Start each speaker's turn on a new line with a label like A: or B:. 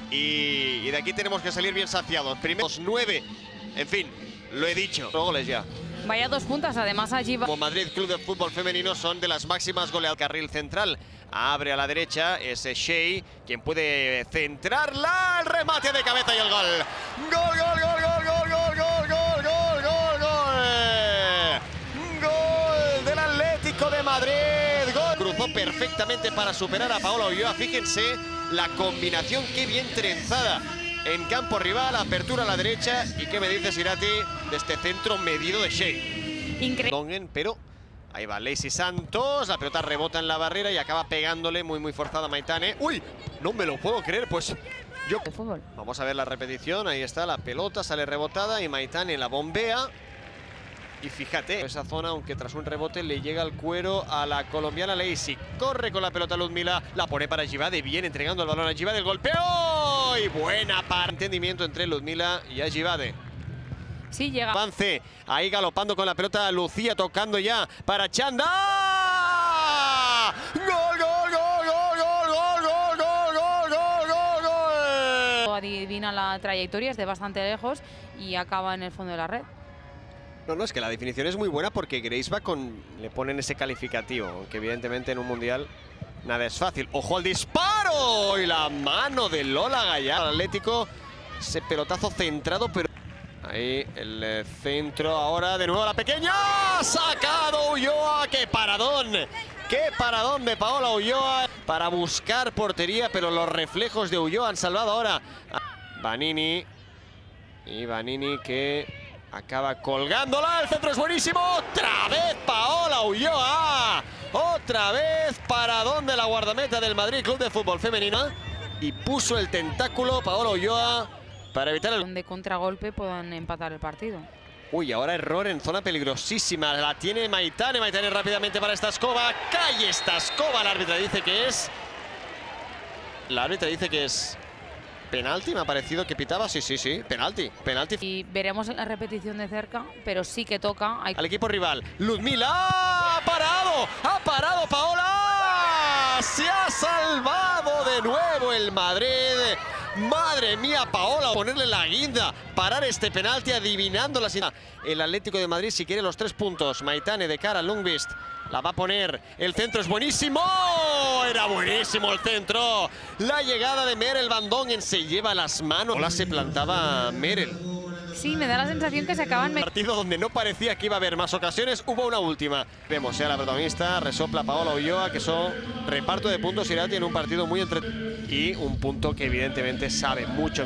A: y de aquí tenemos que salir bien saciados. Primeros 9, en fin, lo he dicho. Goles ya.
B: Vaya 2 puntas, además allí va.
A: Como Madrid Club de Fútbol Femenino son de las máximas goleadoras. Carril central, abre a la derecha, es Shea quien puede centrarla, el remate de cabeza y el gol. Gol, gol, gol, gol, gol, gol, gol, gol, gol, gol, gol. Gol del Atlético de Madrid. Gol. Cruzó perfectamente para superar a Paola Ulloa. Fíjense la combinación, qué bien trenzada. En campo rival, apertura a la derecha. ¿Y qué me dices, Irati, de este centro medido de Shea?
B: Increíble.
A: Pero ahí va Lacey Santos, la pelota rebota en la barrera y acaba pegándole muy forzada a Maitane. ¡Uy! No me lo puedo creer, pues yo...
B: El fútbol.
A: Vamos a ver la repetición, ahí está la pelota, sale rebotada y Maitane la bombea. Y fíjate, esa zona, aunque tras un rebote le llega el cuero a la colombiana Lacey. Corre con la pelota Ludmila, la pone para Ajibade, bien entregando el balón a Ajibade, el golpeo y buena para entendimiento entre Ludmila y Ajibade.
B: Sí, llega.
A: Avance, ahí galopando con la pelota Lucía, tocando ya para Chanda. ¡Gol, gol, gol, gol, gol, gol, gol, gol, gol, gol, gol!
B: Adivina la trayectoria, es de bastante lejos y acaba en el fondo de la red.
A: No, es que la definición es muy buena porque Grace va con... Le ponen ese calificativo, aunque evidentemente en un mundial nada es fácil. ¡Ojo al disparo! Y la mano de Lola Gallardo. Atlético, ese pelotazo centrado, pero... Ahí el centro ahora, de nuevo la pequeña. ¡Sacado Ulloa! ¡Qué paradón! ¡Qué paradón de Paola Ulloa! Para buscar portería, pero los reflejos de Ulloa han salvado ahora a Vanini. Y Vanini que... acaba colgándola, el centro es buenísimo. Otra vez Paola Ulloa. Otra vez paradón de la guardameta del Madrid Club de Fútbol Femenino. Y puso el tentáculo Paola Ulloa para evitar el...
B: De contragolpe puedan empatar el partido.
A: Uy, ahora error en zona peligrosísima. La tiene Maitane. Maitane rápidamente para Staskova. Calle Staskova. La árbitra dice que es... penalti, me ha parecido que pitaba. Sí, penalti.
B: Y veremos la repetición de cerca, pero sí que toca.
A: Al equipo rival. Ludmila ha parado Paola. Se ha salvado de nuevo el Madrid. Madre mía, Paola, ponerle la guinda, parar este penalti adivinando la... El Atlético de Madrid si quiere los 3 puntos. Maitane de cara a Lundqvist. La va a poner. El centro es buenísimo. Era buenísimo el centro. La llegada de Merel Van Dongen se lleva las manos. Hola, se plantaba Merel.
B: Sí, me da la sensación que se acaban...
A: Partido donde no parecía que iba a haber más ocasiones, hubo una última. Vemos ya la protagonista, resopla Paola Ulloa, que son reparto de puntos Irati en un partido muy entretenido. Y un punto que evidentemente sabe mucho mejor.